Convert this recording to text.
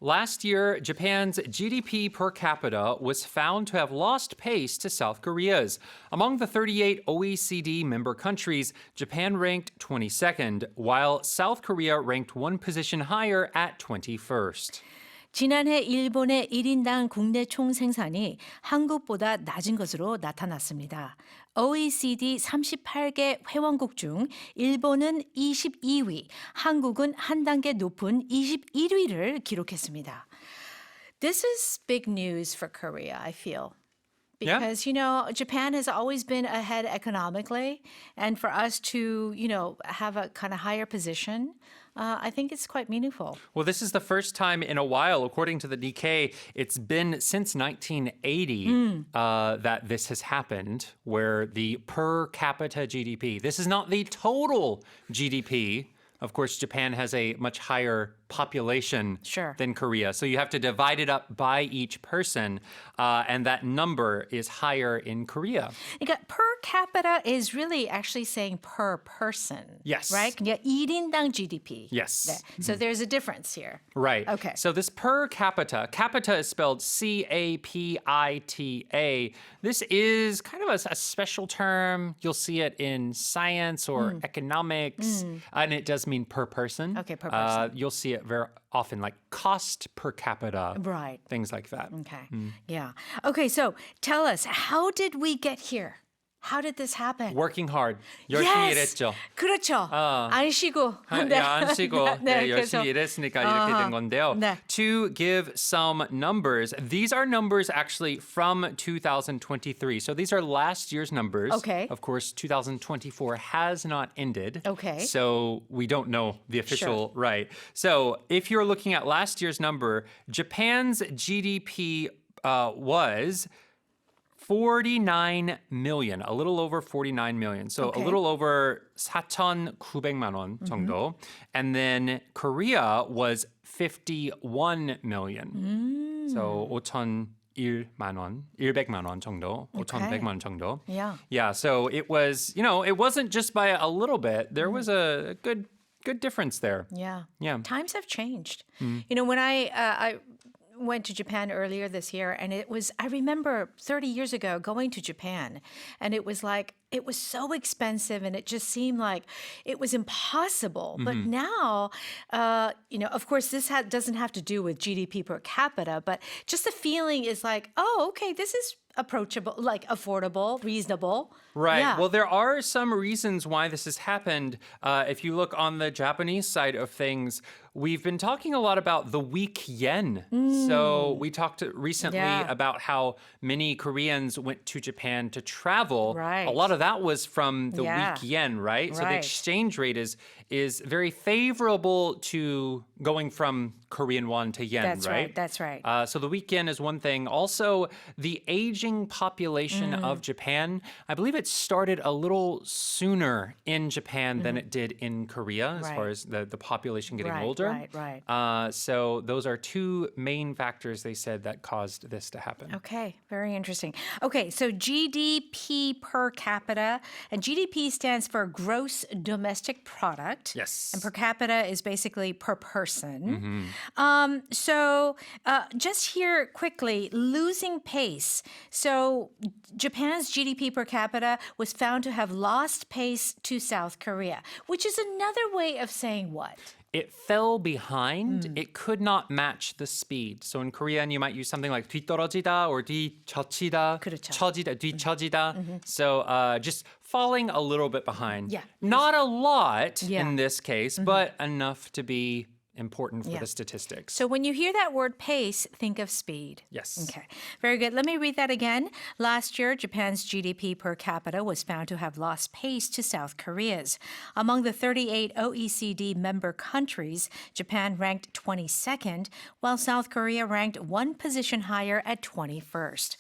Last year, Japan's GDP per capita was found to have lost pace to South Korea's. Among the 38 OECD member countries, Japan ranked 22nd, while South Korea ranked one position higher at 21st. 지난해 일본의 1인당 국내 총생산이 한국보다 낮은 것으로 나타났습니다. OECD 38개 회원국 중 일본은 22위, 한국은 한 단계 높은 21위를 기록했습니다. This is big news for Korea, I feel. Because, Japan has always been ahead economically. And for us to, have a kind of higher position, I think it's quite meaningful. Well, this is the first time in a while, according to the Nikkei, it's been since 1980 that this has happened, where the per capita GDP, this is not the total GDP. Of course, Japan has a much higher population than Korea. So you have to divide it up by each person, and that number is higher in Korea. 그러니까 per capita is really actually saying per person. Yes. Right? 그러니까 1인당 GDP. Yes. 네. So there's a difference here. Right. Okay. So this per capita, capita is spelled C-A-P-I-T-A. This is kind of a special term. You'll see it in science or economics, and it does mean per person. Okay, per person. You'll see it very often, like cost per capita. Right. Things like that. Okay. Yeah. Okay, so tell us, how did we get here? How did this happen? Working hard. 열심히 Yes. 일했죠. 그렇죠. 안 쉬고. 안 쉬고 네, 열심히 일했으니까 이렇게 된 건데요. 네. To give some numbers, these are numbers actually from 2023. So these are last year's numbers. Okay. Of course, 2024 has not ended. Okay. So we don't know the official right. So if you're looking at last year's number, Japan's GDP was 49 million, a little over 49 million. So a little over 4,900만 원 정도. And then Korea was 51 million. So 5,100만 원, 100만 원 정도, 5,100만 원 정도. Yeah. Yeah, so it was, it wasn't just by a little bit. There was a good difference there. Yeah. Yeah. Times have changed. When I went to Japan earlier this year, and I remember 30 years ago going to Japan, and it was so expensive, and it just seemed like it was impossible. But now, of course, this doesn't have to do with GDP per capita, but just the feeling is like, oh, okay, this is approachable, like affordable, reasonable. Right. Yeah. Well, there are some reasons why this has happened. If you look on the Japanese side of things, we've been talking a lot about the weak yen. So we talked recently about how many Koreans went to Japan to travel. Right. A lot of that was from the Yeah. weak yen, right? So the Right. exchange rate is very favorable to going from Korean won to yen, That's right? That's right. So the weak yen is one thing. Also, the aging population of Japan, I believe it started a little sooner in Japan than it did in Korea as far as the population getting older. Right. So those are two main factors they said that caused this to happen. Okay, very interesting. Okay, so GDP per capita, and GDP stands for gross domestic product. Yes. And per capita is basically per person. So just here quickly, losing pace. So Japan's GDP per capita was found to have lost pace to South Korea, which is another way of saying what? It fell behind. It could not match the speed. So in Korean, you might use something like 뒤떨어지다 or 뒤처지다, 그렇죠. 처지다, 뒤처지다. So just falling a little bit behind. Yeah. Not a lot Yeah. in this case, but enough to be important for Yeah. the statistics. So when you hear that word pace, think of speed. Yes. Okay, very good. Let me read that again. Last year, Japan's GDP per capita was found to have lost pace to South Korea's. Among the 38 OECD member countries, Japan ranked 22nd, while South Korea ranked one position higher at 21st.